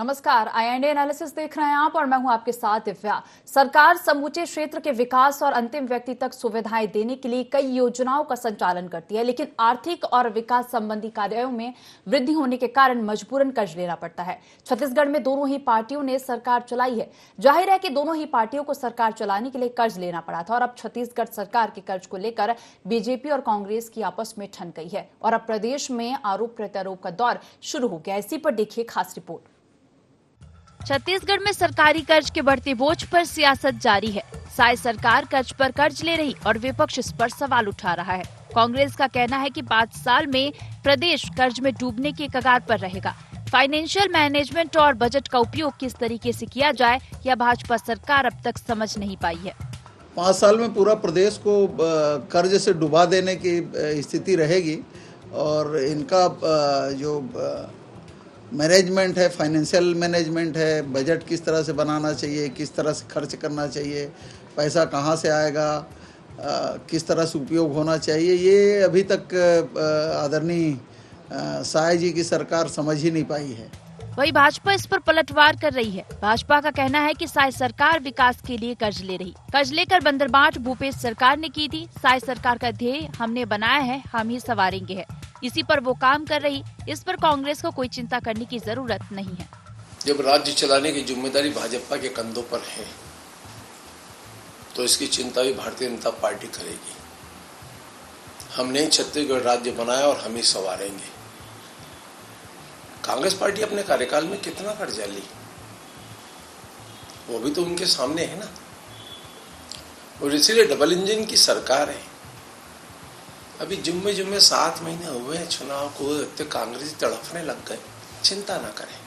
नमस्कार, INA analysis देख रहे हैं आप और मैं हूं आपके साथ दिव्या। सरकार समूचे क्षेत्र के विकास और अंतिम व्यक्ति तक सुविधाएं देने के लिए कई योजनाओं का संचालन करती है, लेकिन आर्थिक और विकास संबंधी कार्यों में वृद्धि होने के कारण मजबूरन कर्ज लेना पड़ता है। छत्तीसगढ़ में दोनों ही पार्टियों ने सरकार चलाई है। जाहिर है कि दोनों ही पार्टियों को सरकार चलाने के लिए कर्ज लेना पड़ा था और अब छत्तीसगढ़ सरकार के कर्ज को लेकर बीजेपी और कांग्रेस की आपस में ठन गई है और अब प्रदेश में आरोप प्रत्यारोप का दौर शुरू हो गया। इसी पर देखिए खास रिपोर्ट। छत्तीसगढ़ में सरकारी कर्ज के बढ़ते बोझ पर सियासत जारी है। साय सरकार कर्ज पर कर्ज ले रही और विपक्ष इस पर सवाल उठा रहा है। कांग्रेस का कहना है कि 5 साल में प्रदेश कर्ज में डूबने के कगार पर रहेगा। फाइनेंशियल मैनेजमेंट और बजट का उपयोग किस तरीके से किया जाए, यह भाजपा सरकार अब तक समझ नहीं पाई है। 5 साल में पूरा प्रदेश को कर्ज से डुबा देने की स्थिति रहेगी और इनका जो मैनेजमेंट है, फाइनेंशियल मैनेजमेंट है, बजट किस तरह से बनाना चाहिए, किस तरह से खर्च करना चाहिए, पैसा कहाँ से आएगा, किस तरह से उपयोग होना चाहिए, ये अभी तक आदरणीय साय जी की सरकार समझ ही नहीं पाई है। वही भाजपा इस पर पलटवार कर रही है। भाजपा का कहना है कि साय सरकार विकास के लिए कर्ज ले रही। कर्ज लेकर बंदरबाट भूपेश सरकार ने की थी। साय सरकार का ध्येय हमने बनाया है, हम ही संवारेंगे है। इसी पर वो काम कर रही। इस पर कांग्रेस को कोई चिंता करने की जरूरत नहीं है। जब राज्य चलाने की जिम्मेदारी भाजपा के कंधों पर है तो इसकी चिंता भी भारतीय जनता पार्टी करेगी। हमने छत्तीसगढ़ राज्य बनाया और हम ही संवारेंगे। कांग्रेस पार्टी अपने कार्यकाल में कितना कर्जा ली वो भी तो उनके सामने है ना। और इसीलिए डबल इंजन की सरकार है। अभी जुम्मे 7 महीने हुए हैं चुनाव को, इतने कांग्रेसी तड़फने लग गए। चिंता ना करें।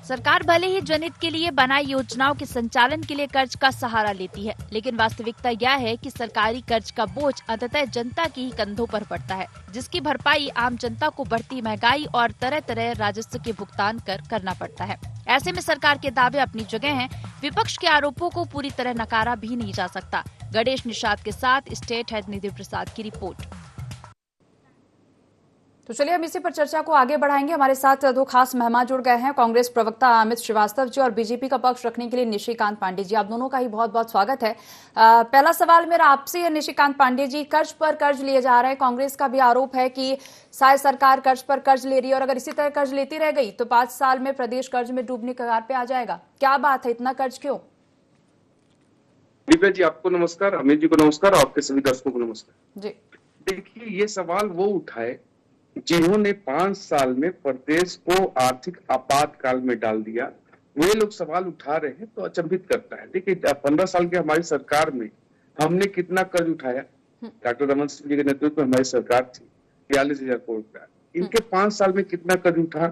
सरकार भले ही जनहित के लिए बनाई योजनाओं के संचालन के लिए कर्ज का सहारा लेती है, लेकिन वास्तविकता यह है कि सरकारी कर्ज का बोझ अंततः जनता के ही कंधों पर पड़ता है, जिसकी भरपाई आम जनता को बढ़ती महंगाई और तरह तरह राजस्व के भुगतान कर करना पड़ता है। ऐसे में सरकार के दावे अपनी जगह हैं, विपक्ष के आरोपों को पूरी तरह नकारा भी नहीं जा सकता। गणेश निषाद के साथ स्टेट हेड निधि प्रसाद की रिपोर्ट। तो चलिए हम इसी पर चर्चा को आगे बढ़ाएंगे। हमारे साथ 2 खास मेहमान जुड़ गए हैं, कांग्रेस प्रवक्ता अमित श्रीवास्तव जी और बीजेपी का पक्ष रखने के लिए निशिकांत पांडे जी। आप दोनों का ही बहुत बहुत स्वागत है। पहला सवाल मेरा आपसे है निशिकांत पांडे जी, कर्ज पर कर्ज लिए जा रहे हैं। कांग्रेस का भी आरोप है कि साय सरकार कर्ज पर कर्ज ले रही है और अगर इसी तरह कर्ज लेती रह गई तो 5 साल में प्रदेश कर्ज में डूबने के कगार पे आ जाएगा। क्या बात है, इतना कर्ज क्यों? दिव्या जी आपको नमस्कार, अमित जी को नमस्कार और आपके सभी दर्शकों को नमस्कार जी। देखिए, ये सवाल वो उठाए जिन्होंने 5 साल में प्रदेश को आर्थिक आपातकाल में डाल दिया, वे लोग सवाल उठा रहे हैं तो अचंभित करता है। देखिए 15 साल की हमारी सरकार में हमने कितना कर्ज उठाया। डॉक्टर रमन सिंह जी के नेतृत्व में हमारी सरकार थी, 42,000 करोड़ का। इनके 5 साल में कितना कर्ज उठा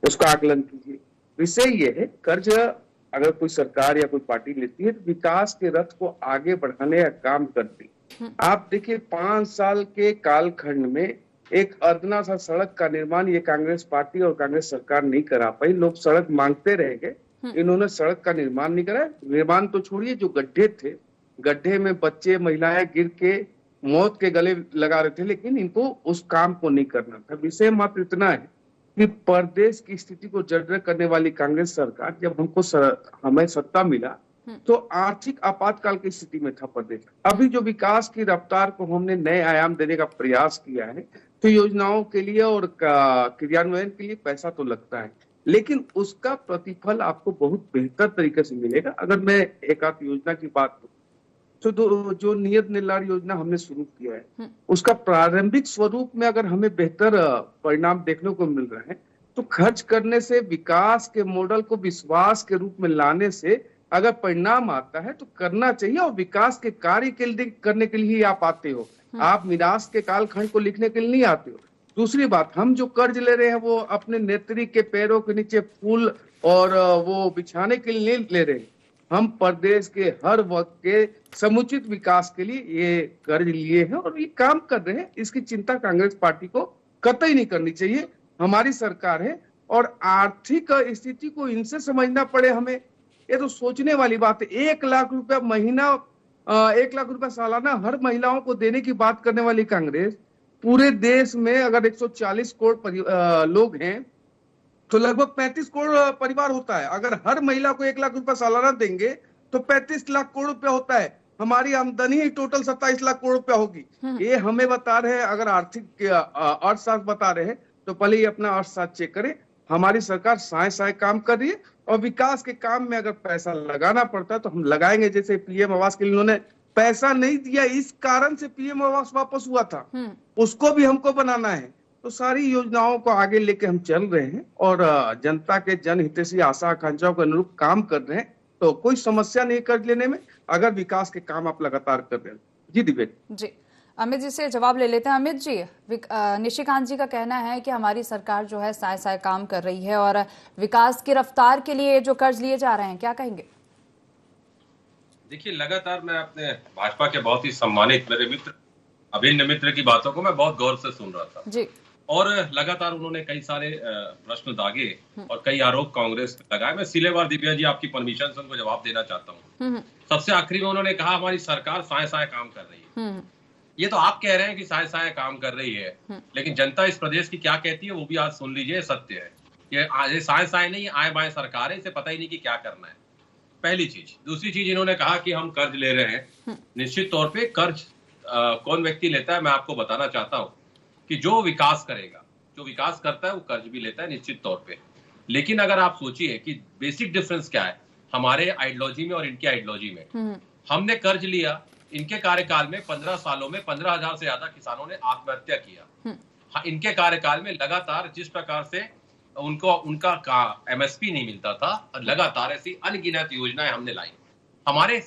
उसका आकलन कीजिए। विषय ये है, कर्ज अगर कोई सरकार या कोई पार्टी लेती है तो विकास के रथ को आगे बढ़ाने का काम करती। आप देखिए 5 साल के कालखंड में एक अर्धना सा सड़क का निर्माण ये कांग्रेस पार्टी और कांग्रेस सरकार नहीं करा पाई। लोग सड़क मांगते रह गए, इन्होंने सड़क का निर्माण नहीं करा। निर्माण तो छोड़िए, जो गड्ढे थे, गड्ढे में बच्चे महिलाएं गिर के मौत के गले लगा रहे थे, लेकिन इनको उस काम को नहीं करना था। विषय मात्र इतना है कि प्रदेश की स्थिति को जर्जर करने वाली कांग्रेस सरकार, जब हमें सत्ता मिला तो आर्थिक आपातकाल की स्थिति में था प्रदेश। अभी जो विकास की रफ्तार को हमने नए आयाम देने का प्रयास किया है तो योजनाओं के लिए और क्रियान्वयन के लिए पैसा तो लगता है, लेकिन उसका प्रतिफल आपको बहुत बेहतर तरीके से मिलेगा। अगर मैं एक आध योजना की बात करूं तो जो नियत निर्लाड़ योजना हमने शुरू किया है उसका प्रारंभिक स्वरूप में अगर हमें बेहतर परिणाम देखने को मिल रहे हैं तो खर्च करने से, विकास के मॉडल को विश्वास के रूप में लाने से अगर परिणाम आता है तो करना चाहिए। और विकास के कार्य के लिए करने के लिए ही आप आते हो, आप विनाश के कालखंड को लिखने के लिए नहीं आते हो। दूसरी बात, हम जो कर्ज ले रहे हैं वो अपने नेत्री के पैरों के नीचे फूल और वो बिछाने के लिए नहीं ले रहे हैं। हम प्रदेश के हर वर्ग के समुचित विकास के लिए ये कर्ज लिए हैं और ये काम कर रहे हैं। इसकी चिंता कांग्रेस पार्टी को कतई नहीं करनी चाहिए। हमारी सरकार है और आर्थिक स्थिति को इनसे समझना पड़े हमें, ये तो सोचने वाली बात है। 1 लाख रुपया महीना, 1 लाख रुपया सालाना हर महिलाओं को देने की बात करने वाली कांग्रेस पूरे देश में अगर 140 करोड़ लोग हैं तो लगभग 35 करोड़ परिवार होता है। अगर हर महिला को 1 लाख रुपया सालाना देंगे तो 35 लाख करोड़ रुपया होता है। हमारी आमदनी ही टोटल 27 लाख करोड़ रुपया होगी। ये हमें बता रहे हैं, अगर आर्थिक अर्थशास्त्र बता रहे हैं तो पहले ही अपना अर्थशास्त्र चेक करें। हमारी सरकार साए काम कर रही है और विकास के काम में अगर पैसा लगाना पड़ता है तो हम लगाएंगे। जैसे पीएम आवास के लिए उन्होंने पैसा नहीं दिया, इस कारण से पीएम आवास वापस हुआ था, उसको भी हमको बनाना है। तो सारी योजनाओं को आगे लेके हम चल रहे हैं और जनता के जनहितैषी आशा आकांक्षाओं के अनुरूप काम कर रहे हैं। तो कोई समस्या नहीं कर्ज लेने में, अगर विकास के काम आप लगातार कर रहे हैं। जी दिव्य जी, अमित जी से जवाब ले लेते हैं। अमित जी, निशिकांत जी का कहना है कि हमारी सरकार जो है साए काम कर रही है और विकास की रफ्तार के लिए जो कर्ज लिए जा रहे हैं, क्या कहेंगे? देखिए, लगातार मैं अपने भाजपा के बहुत ही सम्मानित मेरे मित्र अभिन्न मित्र की बातों को मैं बहुत गौर से सुन रहा था जी। और लगातार उन्होंने कई सारे प्रश्न दागे और कई आरोप कांग्रेस पे लगाए। मैं सिलेवार दिव्या जी, आपकी परमिशन से उनको जवाब देना चाहता हूँ। सबसे आखिरी में उन्होंने कहा हमारी सरकार साए काम कर रही है। ये तो आप कह रहे हैं कि साए काम कर रही है, लेकिन जनता इस प्रदेश की क्या कहती है वो भी आज सुन लीजिए। सत्य है, ये साए नहीं, आए बाएं सरकार है, इसे पता ही नहीं कि क्या करना है। पहली चीज। दूसरी चीज, इन्होंने कहा कि हम कर्ज ले रहे हैं। निश्चित तौर पे कर्ज कौन व्यक्ति लेता है, मैं आपको बताना चाहता हूं कि जो विकास करेगा, जो विकास करता है वो कर्ज भी लेता है निश्चित तौर पे। लेकिन अगर आप सोचिए कि बेसिक डिफरेंस क्या है हमारे आइडियोलॉजी में और इनकी आइडियोलॉजी में। हमने कर्ज लिया, इनके कार्यकाल में 15 सालों में 15,000 से ज्यादा किसानों ने आत्महत्या किया। इनके कार्यकाल में लगातार जिस प्रकार से उनका एमएसपी नहीं मिलता था, लगातार ऐसी अनगिनत योजनाएं हमने लाई। हमारे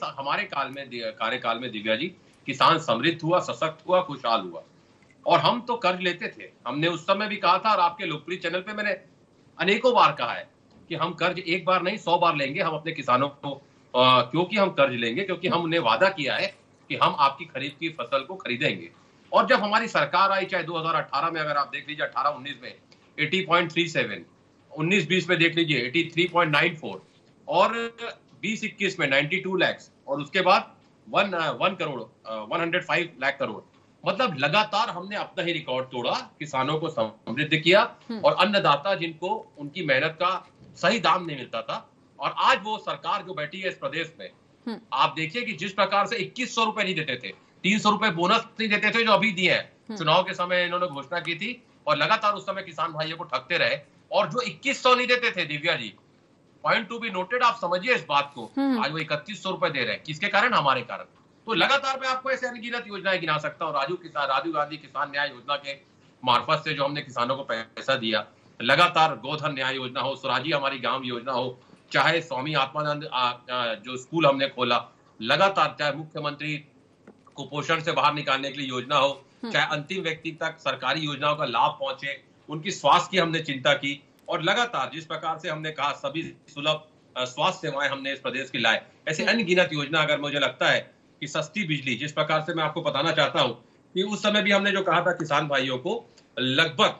कार्यकाल में दिव्या जी, किसान समृद्ध हुआ, सशक्त हुआ, खुशहाल हुआ। और हम तो कर्ज लेते थे। हमने उस समय भी कहा था और आपके लोकप्रिय चैनल पे मैंने अनेकों बार कहा है कि हम कर्ज एक बार नहीं 100 बार लेंगे हम अपने किसानों को। क्योंकि हम कर्ज लेंगे, क्योंकि हमने वादा किया है कि हम आपकी खरीफ की फसल को खरीदेंगे। और जब हमारी सरकार आई, चाहे 2018 में अगर आप देख लीजिए, 18-19 में 80.37, 19-20 में देख लीजिए 83.94 और 20-21 में 92 लाख और उसके बाद 105 लाख करोड़। मतलब लगातार हमने अपना ही रिकॉर्ड तोड़ा, किसानों को समृद्ध किया और अन्नदाता जिनको उनकी मेहनत का सही दाम नहीं मिलता था। और आज वो सरकार जो बैठी है इस प्रदेश में, आप देखिए कि जिस प्रकार से 2100 रुपए नहीं देते थे, 300 रुपए बोनस नहीं देते थे जो अभी दिए हैं। चुनाव के समय इन्होंने घोषणा की थी और लगातार उस समय किसान भाइयों को ठगते रहे। और जो 2100 नहीं देते थे Divya ji, point to be noted, आप समझिए इस बात को, आज वो 3100 रुपए दे रहे हैं। किसके कारण? हमारे कारण। तो लगातार मैं आपको ऐसे अनगिनत योजनाएं गिना सकता हूँ। राजीव गांधी किसान न्याय योजना के मार्फत से जो हमने किसानों को पैसा दिया, लगातार गोधन न्याय योजना हो, स्वराजी हमारी गांव योजना हो, चाहे स्वामी आत्मानंद जो स्कूल हमने खोला, लगातार चाहे मुख्यमंत्री कुपोषण से बाहर निकालने के लिए योजना हो, चाहे अंतिम व्यक्ति तक सरकारी योजनाओं का लाभ पहुंचे, उनकी स्वास्थ्य की हमने चिंता की। और लगातार जिस प्रकार से हमने कहा सभी सुलभ स्वास्थ्य सेवाएं हमने इस प्रदेश की लाए। ऐसे अनगिनत योजना, अगर मुझे लगता है कि सस्ती बिजली, जिस प्रकार से मैं आपको बताना चाहता हूं कि उस समय भी हमने जो कहा था किसान भाइयों को, लगभग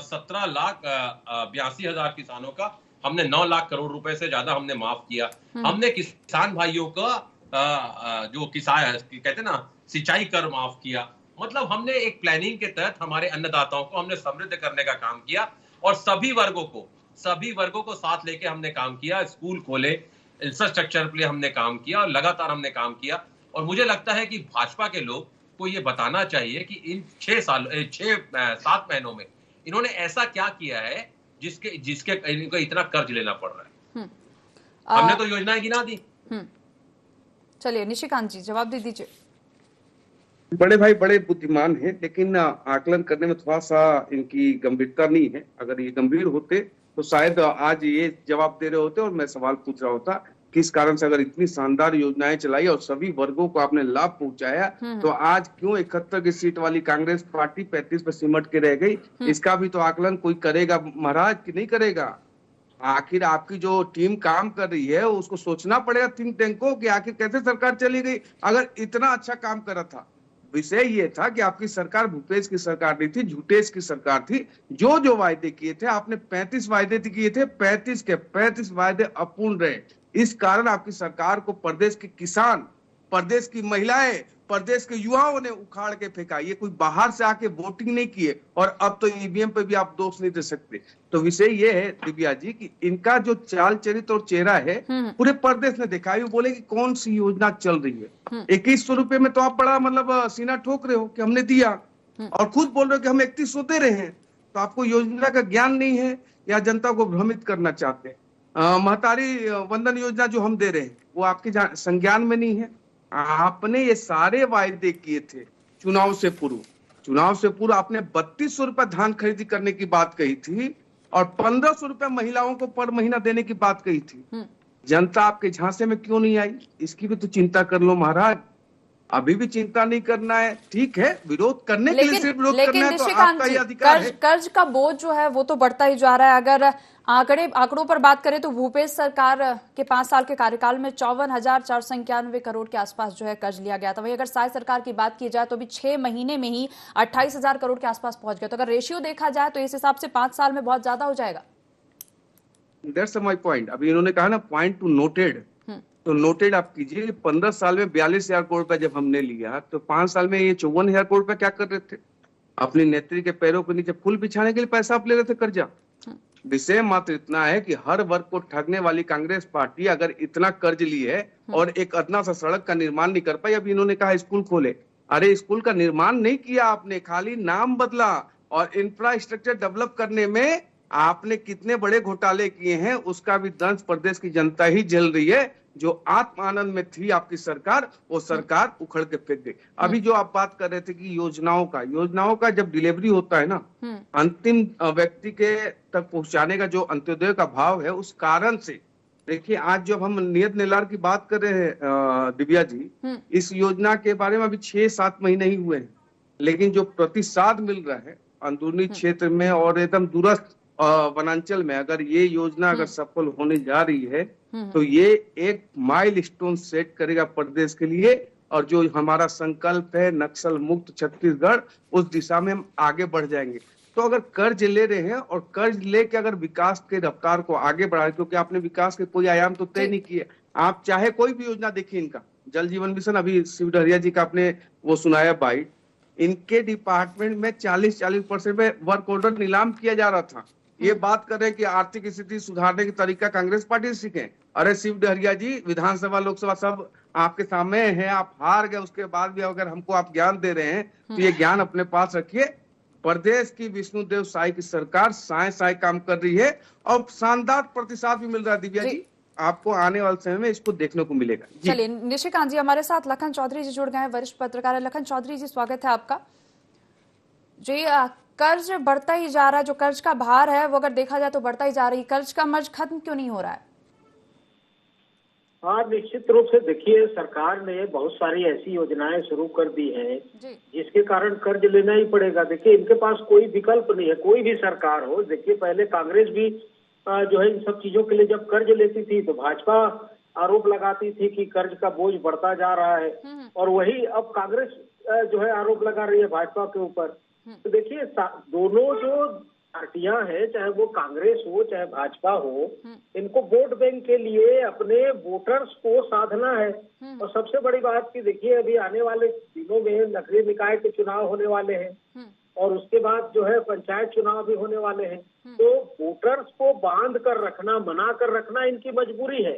17,82,000 किसानों का हमने 9 लाख करोड़ रुपए से ज्यादा हमने माफ किया। हमने किसान भाइयों का जो किसान कहते ना सिंचाई कर माफ किया। मतलब हमने एक प्लानिंग के तहत हमारे अन्नदाताओं को हमने समृद्ध करने का काम किया और सभी वर्गों को साथ लेके हमने काम किया। स्कूल खोले, इंफ्रास्ट्रक्चर के लिए हमने काम किया और लगातार हमने काम किया। और मुझे लगता है कि भाजपा के लोग को ये बताना चाहिए कि इन 7 महीनों में इन्होंने ऐसा क्या किया है जिसके इनको इतना कर्ज लेना पड़ रहा है। हमने तो योजनाएं गिना दी। चलिए निशिकांत जी, जवाब दे दीजिए। बड़े भाई बड़े बुद्धिमान हैं, लेकिन आकलन करने में थोड़ा सा इनकी गंभीरता नहीं है। अगर ये गंभीर होते तो शायद आज ये जवाब दे रहे होते और मैं सवाल पूछ रहा होता किस कारण से, अगर इतनी शानदार योजनाएं चलाई और सभी वर्गों को आपने लाभ पहुंचाया, तो आज क्यों 71 की सीट वाली कांग्रेस पार्टी 35 पे सिमट के रह गई? इसका भी तो आकलन कोई करेगा महाराज कि नहीं करेगा? आखिर आपकी जो टीम काम कर रही है उसको सोचना पड़ेगा थिंक टैंक को कि आखिर कैसे सरकार चली गई अगर इतना अच्छा काम कर रहा था। विषय ये था कि आपकी सरकार भूपेश की सरकार नहीं थी, झूठेश की सरकार थी। जो वायदे किए थे आपने, 35 वायदे किए थे, 35 के 35 वायदे अपूर्ण रहे। इस कारण आपकी सरकार को प्रदेश के किसान, प्रदेश की महिलाएं प्रदेश के युवाओं ने उखाड़ के फेंका। ये कोई बाहर से आके वोटिंग नहीं किए और अब तो ईवीएम पे भी आप दोष नहीं दे सकते। तो विषय ये है दिव्या जी कि इनका जो चाल चरित्र और चेहरा है पूरे प्रदेश ने देखा। ये बोले कि कौन सी योजना चल रही है, 2100 रुपए में तो आप बड़ा मतलब सीना ठोक रहे हो कि हमने दिया, और खुद बोल रहे हो कि हम 3100 दे रहे हैं। तो आपको योजना का ज्ञान नहीं है या जनता को भ्रमित करना चाहते हैं। महतारी वंदन योजना जो हम दे रहे हैं वो आपके संज्ञान में नहीं है। आपने ये सारे वायदे किए थे चुनाव से पूर्व आपने 3200 रुपए धान खरीदी करने की बात कही थी और 1500 रुपए महिलाओं को पर महीना देने की बात कही थी। जनता आपके झांसे में क्यों नहीं आई, इसकी भी तो चिंता कर लो महाराज। अभी भी चिंता नहीं करना है, ठीक है, विरोध करने के लिए सिर्फ विरोध करना है तो आपका ये अधिकार है। कर्ज का बोझ जो है वो तो बढ़ता ही जा रहा है। अगर आंकड़ों पर बात करें तो भूपेश सरकार के 5 साल के कार्यकाल में 54,491 करोड़ के आसपास जो है कर्ज लिया गया था। वहीं अगर साय सरकार की बात की जाए तो अभी 6 महीने में ही 28,000 करोड़ के आसपास पहुंच गया। तो अगर रेशियो देखा जाए तो इस हिसाब से 5 साल में बहुत ज्यादा हो जाएगा। That's my point. अभी इन्होंने कहा ना पॉइंट टू नोटेड, तो नोटेड आप कीजिए। 15 साल में 42,000 करोड़ रुपए जब हमने लिया तो 5 साल में ये 54,000 करोड़ रुपए क्या कर रहे थे? अपनी नेत्री के पैरों के नीचे फूल बिछाने के लिए पैसा आप ले रहे थे कर्जा। विषय मात्र इतना है कि हर वर्ग को ठगने वाली कांग्रेस पार्टी अगर इतना कर्ज ली है और एक अदना सा सड़क का निर्माण नहीं कर पाई। अभी इन्होंने कहा स्कूल खोले, अरे स्कूल का निर्माण नहीं किया आपने, खाली नाम बदला। और इंफ्रास्ट्रक्चर डेवलप करने में आपने कितने बड़े घोटाले किए हैं उसका भी दंश प्रदेश की जनता ही झेल रही है। जो आत्म आनंद में थी आपकी सरकार, वो सरकार उखड़ के फेंक गई। अभी जो आप बात कर रहे थे कि योजनाओं का जब डिलीवरी होता है ना, अंतिम व्यक्ति के तक पहुंचाने का जो अंत्योदय का भाव है, उस कारण से देखिए आज जब हम नियत निर्धारण की बात कर रहे हैं दिव्या जी, इस योजना के बारे में अभी 6-7 महीने ही हुए हैं, लेकिन जो प्रतिसाद मिल रहा है अंदरूनी क्षेत्र में और एकदम दूरस्थ वनांचल में, अगर ये योजना अगर सफल होने जा रही है तो ये एक माइलस्टोन सेट करेगा प्रदेश के लिए। और जो हमारा संकल्प है नक्सल मुक्त छत्तीसगढ़, उस दिशा में हम आगे बढ़ जाएंगे। तो अगर कर्ज ले रहे हैं और कर्ज लेके अगर विकास के रफ्तार को आगे बढ़ाए, क्योंकि आपने विकास के कोई आयाम तो तय नहीं किए। आप चाहे कोई भी योजना देखिए, इनका जल जीवन मिशन, अभी शिव डहरिया जी का आपने वो सुनाया बाइट, इनके डिपार्टमेंट में 40% में वर्क ऑर्डर नीलाम किया जा रहा था। ये बात कर रहे हैं कि आर्थिक स्थिति सुधारने की तरीका कांग्रेस पार्टी से सीखें। अरे शिव डहरिया जी, विधानसभा लोकसभा सब आपके सामने है, आप हार गए, उसके बाद भी अगर हमको आप ज्ञान दे रहे हैं तो ये ज्ञान अपने पास रखिए। प्रदेश की विष्णुदेव साय की सरकार साय काम कर रही है और शानदार प्रतिसाद भी मिल रहा है दिव्या जी। आपको आने वाले समय में इसको देखने को मिलेगा। चलिए निशिकांत जी, हमारे साथ लखन चौधरी जी जुड़ गए हैं, वरिष्ठ पत्रकार है। लखन चौधरी जी, स्वागत है आपका जी। कर्ज बढ़ता ही जा रहा है, जो कर्ज का भार है वो अगर देखा जाए तो बढ़ता ही जा रही है। कर्ज का मर्ज खत्म क्यों नहीं हो रहा है? हाँ, निश्चित रूप से देखिए, सरकार ने बहुत सारी ऐसी योजनाएं शुरू कर दी हैं जिसके कारण कर्ज लेना ही पड़ेगा। देखिए, इनके पास कोई विकल्प नहीं है, कोई भी सरकार हो। देखिए, पहले कांग्रेस भी जो है इन सब चीजों के लिए जब कर्ज लेती थी तो भाजपा आरोप लगाती थी कि कर्ज का बोझ बढ़ता जा रहा है, और वही अब कांग्रेस जो है आरोप लगा रही है भाजपा के ऊपर। तो देखिए, दोनों जो पार्टियां हैं, चाहे वो कांग्रेस हो चाहे भाजपा हो, इनको वोट बैंक के लिए अपने वोटर्स को साधना है। और सबसे बड़ी बात की देखिए, अभी आने वाले दिनों में नगरीय निकाय के चुनाव होने वाले हैं और उसके बाद जो है पंचायत चुनाव भी होने वाले हैं। तो वोटर्स को बांध कर रखना, मना कर रखना इनकी मजबूरी है।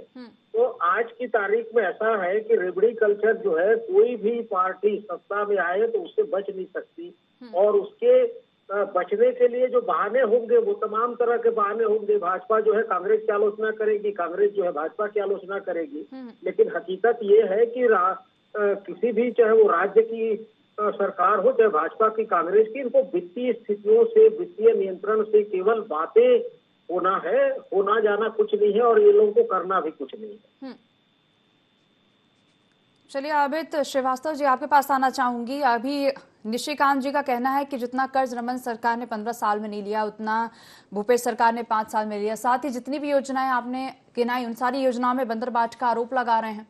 तो आज की तारीख में ऐसा है कि रेबड़ी कल्चर जो है, कोई भी पार्टी सत्ता में आए तो उससे बच नहीं सकती, और उसके बचने के लिए जो बहाने होंगे वो तमाम तरह के बहाने होंगे। भाजपा जो है कांग्रेस की आलोचना करेगी, कांग्रेस जो है भाजपा की आलोचना करेगी, लेकिन हकीकत ये है कि किसी भी, चाहे वो राज्य की सरकार हो चाहे भाजपा की कांग्रेस की, इनको वित्तीय स्थितियों से, वित्तीय नियंत्रण से केवल बातें होना है, होना जाना कुछ नहीं है, और ये लोगों को करना भी कुछ नहीं है। चलिए अमित श्रीवास्तव जी, आपके पास आना चाहूंगी। अभी निशिकांत जी का कहना है कि जितना कर्ज रमन सरकार ने 15 साल में नहीं लिया, उतना भूपेश सरकार ने 5 साल में लिया। साथ ही जितनी भी योजनाएं आपने गिनाई, उन सारी योजनाओं में बंदरबाट का आरोप लगा रहे हैं।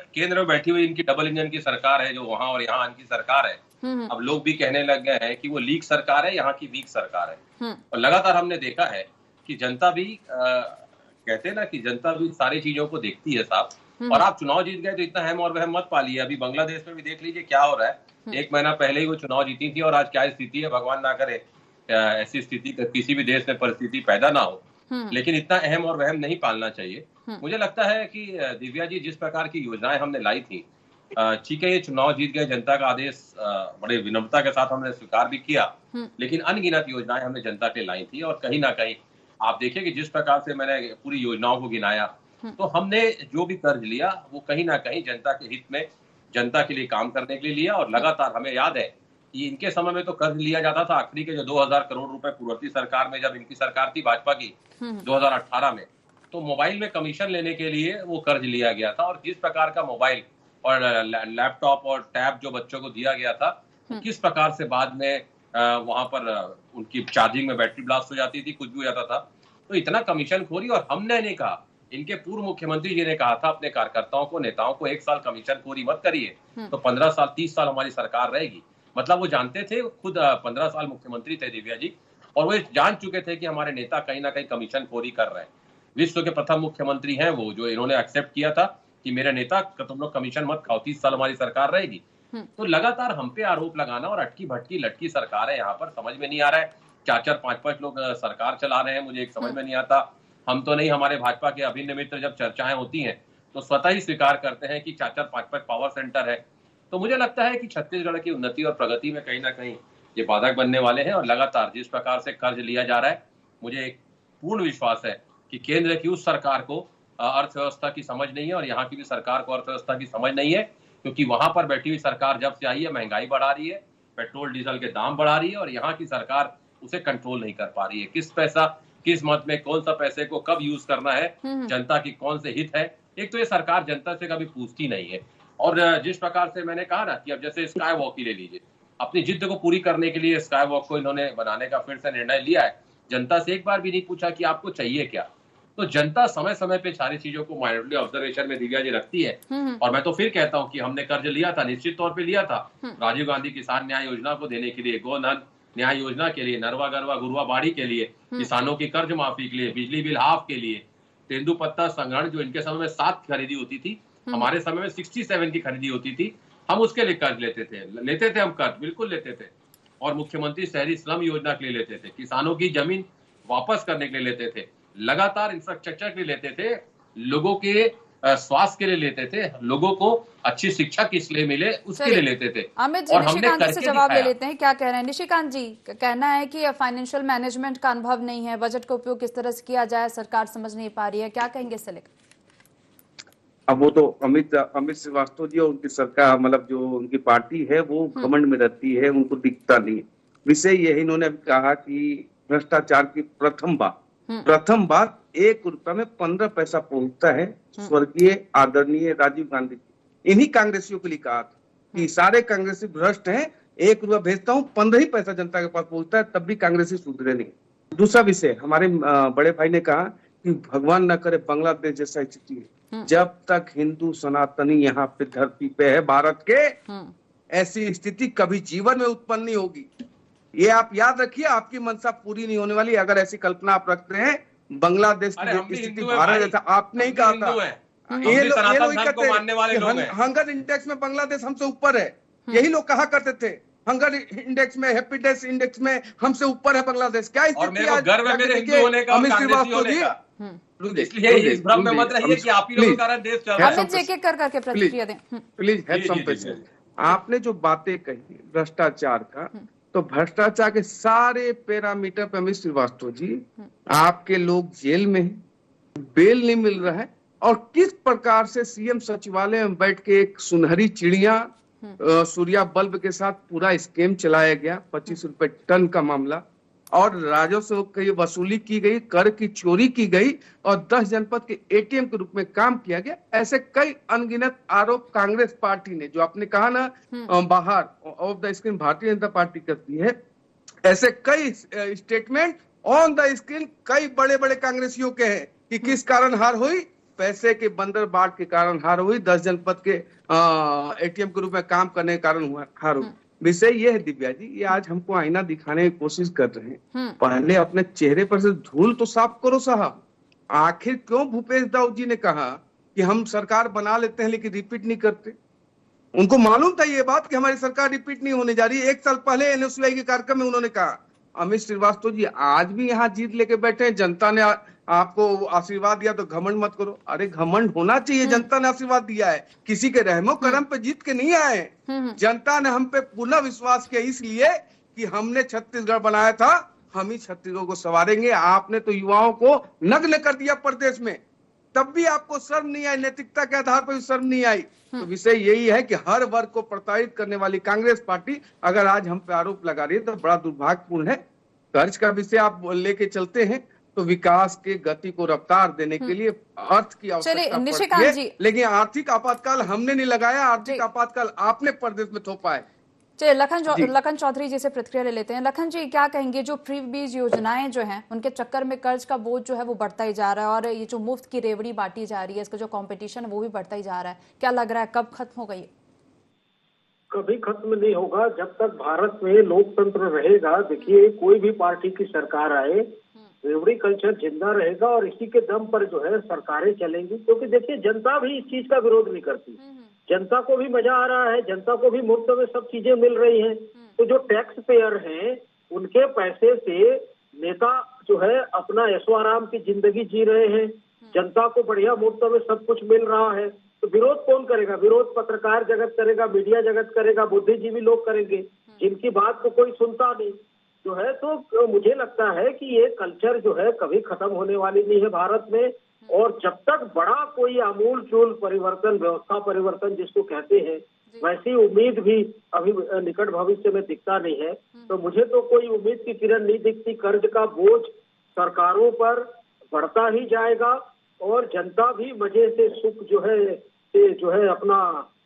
केंद्र में बैठी हुई इनकी डबल इंजन की सरकार है, जो वहां और यहाँ इनकी सरकार है। अब लोग भी कहने लग गए हैं कि वो लीक सरकार है, यहाँ की वीक सरकार है। और लगातार हमने देखा है कि जनता भी कहते हैं ना कि जनता भी सारी चीजों को देखती है साहब। और आप चुनाव जीत गए तो इतना अहम और वहम मत पालिए। अभी बांग्लादेश में भी देख लीजिए क्या हो रहा है। 1 महीना पहले ही वो चुनाव जीती थी और आज क्या स्थिति है, भगवान ना करे ऐसी स्थिति किसी भी देश में परिस्थिति पैदा ना हो। लेकिन इतना अहम और वहम नहीं पालना चाहिए। मुझे लगता है कि दिव्या जी जिस प्रकार की योजनाएं हमने लाई थी, ठीक है ये चुनाव जीत गए, जनता का आदेश बड़े विनम्रता के साथ हमने स्वीकार भी किया, लेकिन अनगिनत योजनाएं हमने जनता के लाई थी। और कहीं ना कहीं आप देखिए कि जिस प्रकार से मैंने पूरी योजनाओं को गिनाया, तो हमने जो भी कर्ज लिया वो कहीं ना कहीं जनता के हित में, जनता के लिए काम करने के लिए लिया। और लगातार हमें याद है कि इनके समय में तो कर्ज लिया जाता था, आखिरी के जो 2000 करोड़ रुपए पूर्ववर्ती सरकार में जब इनकी सरकार थी भाजपा की 2018 में, तो मोबाइल में कमीशन लेने के लिए वो कर्ज लिया गया था। और जिस प्रकार का मोबाइल और लैपटॉप और टैब जो बच्चों को दिया गया था, तो किस प्रकार से बाद में वहां पर उनकी चार्जिंग में बैटरी ब्लास्ट हो जाती थी, कुछ भी हो जाता था। तो इतना कमीशन खोरी, और हमने नहीं कहा, इनके पूर्व मुख्यमंत्री जी ने कहा था अपने कार्यकर्ताओं को, नेताओं को, 1 साल कमीशन खोरी मत करिए तो 15 साल 30 साल हमारी सरकार रहेगी। मतलब वो जानते थे, खुद 15 साल मुख्यमंत्री थे दिव्या जी, और वो जान चुके थे कि हमारे नेता कहीं ना कहीं कमीशन खोरी कर रहे हैं। विश्व के प्रथम मुख्यमंत्री हैं वो, जो इन्होंने एक्सेप्ट किया था कि मेरे नेता तुम लोग कमीशन मत खाओ, 30 साल हमारी सरकार रहेगी। तो लगातार हम पे आरोप लगाना, और अटकी भटकी लटकी सरकार है यहाँ पर, समझ में नहीं आ रहा है। 4-4, 5-5 लोग सरकार चला रहे हैं, मुझे एक समझ में नहीं आता। हम तो नहीं, हमारे भाजपा के अभिन्न मित्र जब चर्चाएं होती हैं तो स्वतः ही स्वीकार करते हैं कि 4-4, 5-5 पावर सेंटर है। तो मुझे लगता है कि छत्तीसगढ़ की उन्नति और प्रगति में कहीं ना कहीं ये बाधक बनने वाले हैं। और लगातार जिस प्रकार से कर्ज लिया जा रहा है, मुझे एक पूर्ण विश्वास है कि केंद्र की उस सरकार को अर्थव्यवस्था की समझ नहीं है, और यहाँ की भी सरकार को अर्थव्यवस्था की समझ नहीं है, क्योंकि वहां पर बैठी हुई सरकार जब से आई है महंगाई बढ़ा रही है, पेट्रोल डीजल के दाम बढ़ा रही है, और यहाँ की सरकार उसे कंट्रोल नहीं कर पा रही है। किस मत में कौन सा पैसे को कब यूज करना है, जनता की कौन से हित है, एक तो ये सरकार जनता से कभी पूछती नहीं है। और जिस प्रकार से मैंने कहा ना कि अब जैसे स्काई वॉक ही ले लीजिए, अपनी जिद को पूरी करने के लिए स्काई वॉक को इन्होंने बनाने का फिर से निर्णय लिया है। जनता से एक बार भी नहीं पूछा कि आपको चाहिए क्या। तो जनता समय समय पे सारी चीजों को माइनॉरिटी ऑब्जर्वेशन में दिव्या जी रखती है। और मैं तो फिर कहता हूँ कि हमने कर्ज लिया था, निश्चित तौर पे लिया था, राजीव गांधी किसान न्याय योजना को देने के लिए, गोधन न्याय योजना के लिए, नरवा गरवा गुरुआ बाड़ी के लिए, किसानों की कर्ज माफी के लिए, बिजली बिल हाफ के लिए, तेंदुपत्ता संग्रहण जो इनके समय में 7 खरीदी होती थी, हमारे समय में 67 की खरीदी होती थी, हम उसके लिए कर्ज लेते थे हम कर्ज बिल्कुल लेते थे। और मुख्यमंत्री शहरी श्रम योजना के लिए लेते थे, किसानों की जमीन वापस करने के लिए लेते थे, लगातार इंफ्रास्ट्रक्चर के लिए लेते थे, लोगों के स्वास्थ्य के लिए लेते थे, लोगों को अच्छी शिक्षा किस लिए मिले उसके लिए लेते थे। अमित जी, निशिकांत जी से जवाब ले लेते हैं, क्या कह रहे हैं निशिकांत जी? कहना है कि फाइनेंशियल मैनेजमेंट का अनुभव नहीं है, बजट का उपयोग किस तरह से किया जाए सरकार समझ नहीं पा रही है, क्या कहेंगे इससे लेकर? अब वो तो अमित श्रीवास्तव जी और उनकी सरकार, मतलब जो उनकी पार्टी है वो घमंड में रहती है, उनको दिखता नहीं। विषय यही इन्होंने कहा कि भ्रष्टाचार की प्रथम बार 1 रुपया में 15 पैसा पहुंचता है स्वर्गीय आदरणीय राजीव गांधी। इन्हीं कांग्रेसियों के लिए कहा था कि सारे कांग्रेसी भ्रष्ट हैं, 1 रुपया भेजता हूँ 15 ही पैसा जनता के पास पहुंचता है, तब भी कांग्रेसी सुधरे नहीं। दूसरा विषय, हमारे बड़े भाई ने कहा कि भगवान न करे बांग्लादेश जैसा स्थिति है, जब तक हिंदू सनातनी यहाँ पे धरती पे है भारत के, ऐसी स्थिति कभी जीवन में उत्पन्न नहीं होगी। ये आप याद रखिए, आपकी मंशा पूरी नहीं होने वाली अगर ऐसी कल्पना आप रखते हैं। बांग्लादेश की स्थिति भारत जैसा आपने ही कहा था, ये लोग कहते हैं हंगर इंडेक्स में बांग्लादेश हमसे ऊपर है, यही लोग कहा करते थे हंगर इंडेक्स में, हैप्पीनेस इंडेक्स में हमसे ऊपर है बांग्लादेश। क्या स्थिति आज? गर्व है मेरे हिंदू होने का, अमित श्रीवास्तव जी, इसलिए इस भ्रम में मत रहिए कि आप ही लोगों के कारण देश चल रहा है। अमित जी एक-एक करके प्रतिक्रिया दें प्लीज। आपने जो बातें कही भ्रष्टाचार का, तो भ्रष्टाचार के सारे पैरामीटर पे अमित श्रीवास्तव जी, आपके लोग जेल में हैं, बेल नहीं मिल रहा है, और किस प्रकार से सीएम सचिवालय में बैठ के एक सुनहरी चिड़िया सूर्या बल्ब के साथ पूरा स्कीम चलाया गया, 25 रुपए टन का मामला, और राजस्व की वसूली की गई, कर की चोरी की गई, और 10 जनपद के एटीएम के रूप में काम किया गया। ऐसे कई अनगिनत आरोप कांग्रेस पार्टी ने, जो आपने कहा ना बाहर of the screen Bharatiya Janata party करती है, ऐसे कई स्टेटमेंट ऑन द स्क्रीन कई बड़े बड़े कांग्रेसियों के हैं कि किस कारण हार हुई, पैसे के बंदर बाट के कारण हार हुई, 10 जनपद के एटीएम के रूप में काम करने के कारण हार हुई। विषय ये है दिव्या जी, ये आज हमको आईना दिखाने की कोशिश कर रहे हैं, पहले अपने चेहरे पर से धूल तो साफ करो साहब। आखिर क्यों भूपेश दाऊद जी ने कहा कि हम सरकार बना लेते हैं लेकिन रिपीट नहीं करते। उनको मालूम था ये बात कि हमारी सरकार रिपीट नहीं होने जा रही है। 1 साल पहले एनएसयूआई के कार्यक्रम में उन्होंने कहा। अमित श्रीवास्तव जी आज भी यहाँ जीत लेके बैठे हैं, जनता ने आपको आशीर्वाद दिया तो घमंड मत करो। अरे घमंड होना चाहिए, जनता ने आशीर्वाद दिया है, किसी के रहमो करम पे जीत के नहीं आए। जनता ने हम पे पूर्ण विश्वास किया इसलिए कि हमने छत्तीसगढ़ बनाया था, हम ही छत्तीसगढ़ को संवारेंगे। आपने तो युवाओं को नग्न कर दिया प्रदेश में, तब भी आपको शर्म नहीं आई, नैतिकता के आधार पर भी शर्म नहीं आई। तो विषय यही है कि हर वर्ग को प्रताड़ित करने वाली कांग्रेस पार्टी अगर आज हम पे आरोप लगा रही है तो बड़ा दुर्भाग्यपूर्ण है। कर्ज का विषय आप लेके चलते हैं तो विकास के गति को रफ्तार देने के लिए अर्थ की आवश्यकता पड़ती है, लेकिन आर्थिक आपातकाल हमने नहीं लगाया, आर्थिक आपातकाल आपने प्रदेश में थोपा है। चलिए लखन चौधरी जी से प्रतिक्रिया ले लेते हैं। लखन जी क्या कहेंगे, जो फ्री बीज योजनाएं जो हैं उनके चक्कर में कर्ज का बोझ जो है वो बढ़ता ही जा रहा है, और ये जो मुफ्त की रेवड़ी बांटी जा रही है, इसका जो कंपटीशन है वो भी बढ़ता ही जा रहा है। क्या लग रहा है कब खत्म होगा ये? कभी खत्म नहीं होगा जब तक भारत में लोकतंत्र रहेगा। देखिए कोई भी पार्टी की सरकार आए, रेवड़ी कल्चर जिंदा रहेगा और इसी के दम पर जो है सरकारें चलेंगी। क्योंकि देखिए जनता भी इस चीज का विरोध नहीं करती, जनता को भी मजा आ रहा है, जनता को भी मुफ्त में सब चीजें मिल रही हैं। तो जो टैक्स पेयर हैं उनके पैसे से नेता जो है अपना ऐशो आराम की जिंदगी जी रहे हैं, जनता को बढ़िया मुफ्त में सब कुछ मिल रहा है। तो विरोध कौन करेगा? विरोध पत्रकार जगत करेगा, मीडिया जगत करेगा, बुद्धिजीवी लोग करेंगे, जिनकी बात को कोई सुनता नहीं जो है। तो मुझे लगता है कि ये कल्चर जो है कभी खत्म होने वाली नहीं है भारत में। और जब तक बड़ा कोई आमूल चूल परिवर्तन, व्यवस्था परिवर्तन जिसको कहते हैं, वैसी उम्मीद भी अभी निकट भविष्य में दिखता नहीं है। तो मुझे तो कोई उम्मीद की किरण नहीं दिखती। कर्ज का बोझ सरकारों पर बढ़ता ही जाएगा और जनता भी मजे से सुख जो है अपना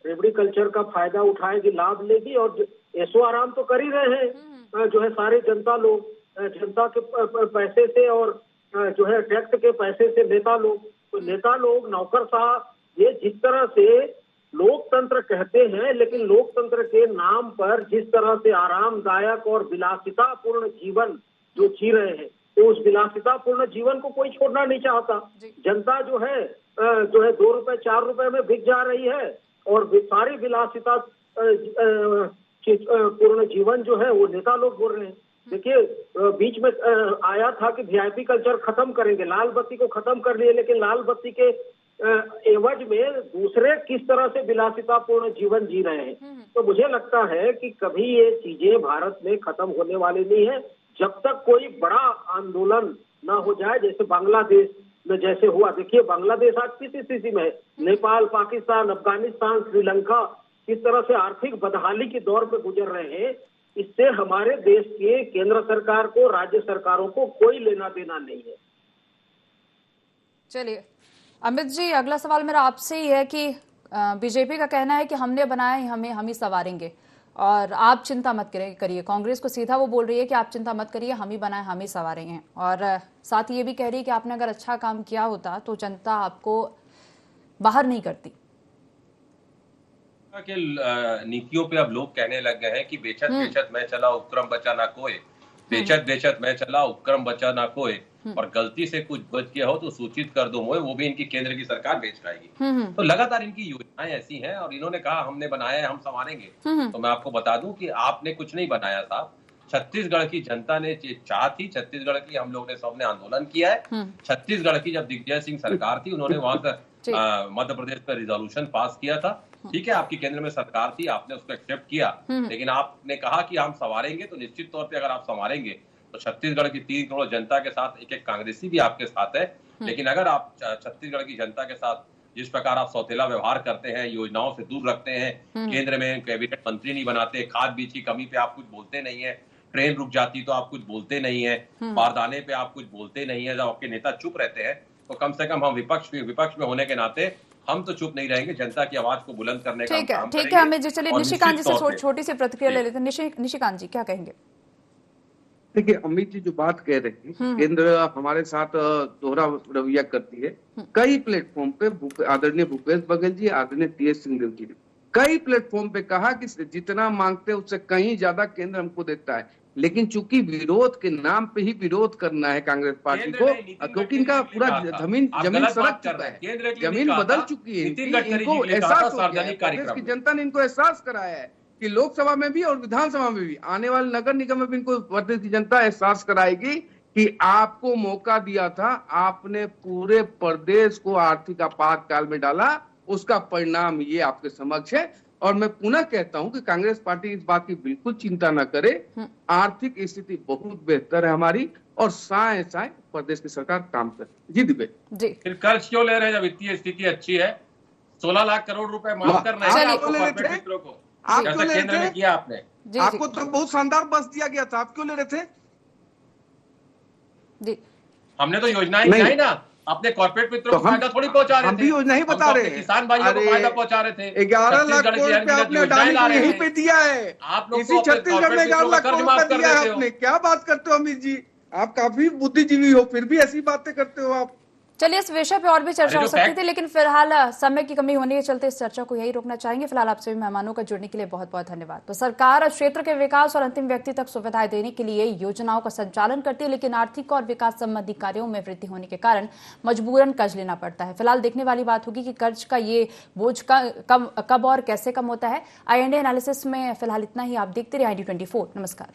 रेवड़ी कल्चर का फायदा उठाएगी, लाभ लेगी। और ऐशो आराम तो कर ही रहे हैं जो है सारे जनता लोग, जनता के पैसे से और जो है टैक्स के पैसे से नेता लोग। तो नेता लोग, नौकरशाह, ये जिस तरह से लोकतंत्र कहते हैं, लेकिन लोकतंत्र के नाम पर जिस तरह से आरामदायक और विलासितापूर्ण जीवन जो जी रहे हैं, तो उस विलासितापूर्ण जीवन को कोई छोड़ना नहीं चाहता। जनता जो है 2 रुपए 4 रुपए में बिक जा रही है और सारी विलासिता पूर्ण जीवन जो है वो नेता लोग बोल रहे हैं। देखिए बीच में आया था कि वीआईपी कल्चर खत्म करेंगे, लाल बत्ती को खत्म कर लिए, लेकिन लाल बत्ती के एवज में दूसरे किस तरह से विलासितापूर्ण जीवन जी रहे हैं। तो मुझे लगता है कि कभी ये चीजें भारत में खत्म होने वाली नहीं है जब तक कोई बड़ा आंदोलन ना हो जाए, जैसे बांग्लादेश में जैसे हुआ। देखिए बांग्लादेश आज किस स्थिति में है, नेपाल, पाकिस्तान, अफगानिस्तान, श्रीलंका किस तरह से आर्थिक बदहाली के दौर पे गुजर रहे हैं। इससे हमारे देश के केंद्र सरकार को, राज्य सरकारों को कोई लेना देना नहीं है। चलिए अमित जी, अगला सवाल मेरा आपसे ही है कि बीजेपी का कहना है कि हमने बनाए, हम ही संवारेंगे और आप चिंता मत करिए। कांग्रेस को सीधा वो बोल रही है कि आप चिंता मत करिए, हम ही बनाए, हम ही संवारेंगे। और साथ ही ये भी कह रही है कि आपने अगर अच्छा काम किया होता तो जनता आपको बाहर नहीं करती। के नीतियों पे अब लोग कहने लग गए हैं कि बेचत बेचत मैं चला उपक्रम बचा ना कोई, बेचत बेचत मैं चला उपक्रम बचा ना कोई, और गलती से कुछ बच गया हो तो सूचित कर दो मोए, वो भी इनकी केंद्र की सरकार बेच खाएगी। तो लगातार इनकी योजनाएं ऐसी हैं और इन्होंने कहा हमने बनाया है, हम संवारेंगे। तो मैं आपको बता दूं कि आपने कुछ नहीं बनाया साहब। छत्तीसगढ़ की जनता ने चाह थी, छत्तीसगढ़ की हम लोग ने सबने आंदोलन किया है। छत्तीसगढ़ की जब दिग्विजय सिंह सरकार थी, उन्होंने वहां का मध्य प्रदेश पर रिजोल्यूशन पास किया था। ठीक है, आपकी केंद्र में सरकार थी, आपने उसको एक्सेप्ट किया, लेकिन आपने कहा कि हम संवारेंगे। तो निश्चित तौर पे अगर आप संवारेंगे तो छत्तीसगढ़ की 3 करोड़ जनता के साथ एक एक कांग्रेसी भी आपके साथ है। लेकिन अगर आप छत्तीसगढ़ की जनता के साथ जिस प्रकार आप सौतेला व्यवहार करते हैं, योजनाओं से दूर रखते हैं, केंद्र में कैबिनेट मंत्री नहीं बनाते, खाद बीज की कमी पे आप कुछ बोलते नहीं है, ट्रेन रुक जाती तो आप कुछ बोलते नहीं है, बारदाने पे आप कुछ बोलते नहीं है, जब आपके नेता चुप रहते हैं तो कम से कम हम विपक्ष में होने के नाते हम तो चुप नहीं रहेंगे, जनता की आवाज को बुलंद करने का काम करेंगे। ठीक है अमित जी, चलिए निशिकांत जी से छोटी सी प्रतिक्रिया ले लेते हैं। निशिकांत जी क्या कहेंगे? देखिए अमित जी जो बात कह रहे हैं, केंद्र हमारे साथ दोहरा रवैया करती है। कई प्लेटफॉर्म पे आदरणीय भूपेश बघेल जी, आदरणीय टीएस सिंहदेव जी ने कई प्लेटफॉर्म पे कहा कि जितना मांगते उससे कहीं ज्यादा केंद्र हमको देता है। लेकिन चूंकि विरोध के नाम पे ही विरोध करना है कांग्रेस पार्टी को, क्योंकि इनका पूरा जमीन सड़क चुका है, जमीन बदल चुकी है, इनको एहसास हो गया है, प्रदेश की जनता ने इनको एहसास कराया है कि लोकसभा में भी और विधानसभा में भी, आने वाले नगर निगम में भी इनको प्रदेश की जनता एहसास कराएगी कि आपको मौका दिया था, आपने पूरे प्रदेश को आर्थिक आपातकाल में डाला, उसका परिणाम ये आपके समक्ष है। और मैं पुनः कहता हूं कि कांग्रेस पार्टी इस बात की बिल्कुल चिंता न करे, आर्थिक स्थिति बहुत बेहतर है हमारी, और साए साए प्रदेश की सरकार काम करे। जी दिव्य जी, फिर कर्ज क्यों ले रहे हैं जब वित्तीय स्थिति अच्छी है? 16 लाख करोड़ रुपए माफ कर रहे हैं आपको, कॉर्पोरेट मित्रों को, जैसा केंद्र में किया आपने। आपको तो बहुत शानदार बस दिया गया था, आप क्यों ले रहे थे? जी, हमने तो योजनाएं गिनाई ना, अपने कॉर्पोरेट मित्रों को फायदा थोड़ी पहुंचा रहे थे। हम भी योजना ही बता रहे हैं, किसान भाइयों को फायदा पहुंचा रहे थे। 11 लाख करोड़ रुपए आपने अडानी को यहीं पे दिया है, आप लोग इसी छत्तीसगढ़ में 11 लाख करोड़ रुपए दिया है आपने। क्या बात करते हो अमित जी, आप काफी बुद्धिजीवी हो, फिर भी ऐसी बातें करते हो आप। चलिए, इस विषय पे और भी चर्चा हो सकती थी, लेकिन फिलहाल समय की कमी होने के चलते इस चर्चा को यही रोकना चाहेंगे। फिलहाल आप सभी मेहमानों का जुड़ने के लिए बहुत बहुत धन्यवाद। तो सरकार क्षेत्र के विकास और अंतिम व्यक्ति तक सुविधाएं देने के लिए योजनाओं का संचालन करती है, लेकिन आर्थिक और विकास संबंधी कार्यों में वृद्धि होने के कारण मजबूरन कर्ज लेना पड़ता है। फिलहाल देखने वाली बात होगी कि कर्ज का ये बोझ कब और कैसे कम होता है। INA एनालिसिस में फिलहाल इतना ही। आप देखते रहिए ID24। नमस्कार।